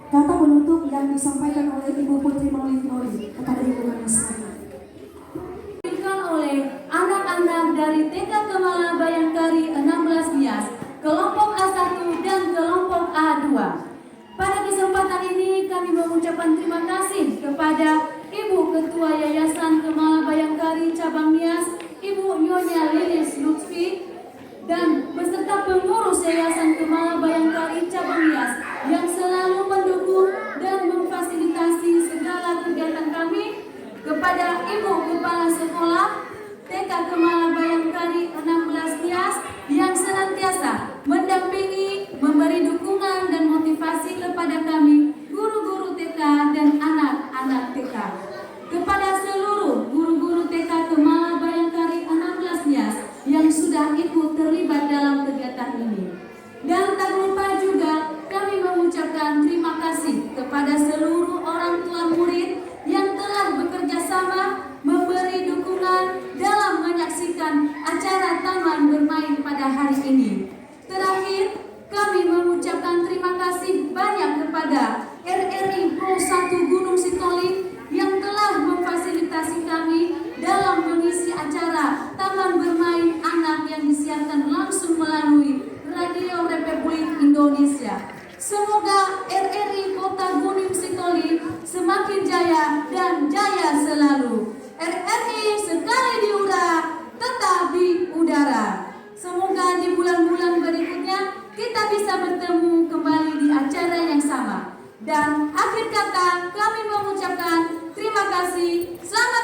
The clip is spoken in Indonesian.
Kata penutup yang disampaikan oleh Ibu Putri Maulid kepada Ibu Manisari. Oleh anak-anak dari TK Kemala Bayangkari 16 Nias, kelompok A1 dan kelompok A2. Pada kesempatan ini kami mengucapkan terima kasih kepada Ibu Ketua Yayasan Kemala Bayangkari Cabang Nias, Ibu Nyonya Lilis Lutfi, dan beserta pengurus Yayasan Kemala Bayangkari Cabang Nias yang selalu mendukung dan memfasilitasi segala kegiatan kami, kepada Ibu Kepala Sekolah TK Kemala Bayangkari 16 Nias yang senantiasa mendampingi, memberi dukungan dan motivasi kepada kami, guru-guru TK dan anak-anak TK. Kepada seluruh guru-guru TK Kemala Bayangkari 16 Nias yang sudah ikut terlibat dalam kegiatan ini. Dan tak lupa juga kami mengucapkan terima kasih kepada seluruh orang tua murid yang telah bekerja sama memberi dukungan dalam menyaksikan acara Taman Bermain pada hari ini. Terakhir, kami mengucapkan terima kasih banyak kepada RRI Pro 1 Gunung Sitoli yang telah memfasilitasi kami dalam mengisi acara Taman Bermain Anak yang disiarkan langsung melalui Radio Republik Indonesia. Semoga RRI Kota Gunung Sitoli semakin jaya dan jaya selalu. RRI sekali di udara, tetap di udara. Semoga di bulan-bulan berikutnya kita bisa bertemu kembali di acara yang sama. Dan akhir kata kami mengucapkan terima kasih. Selamat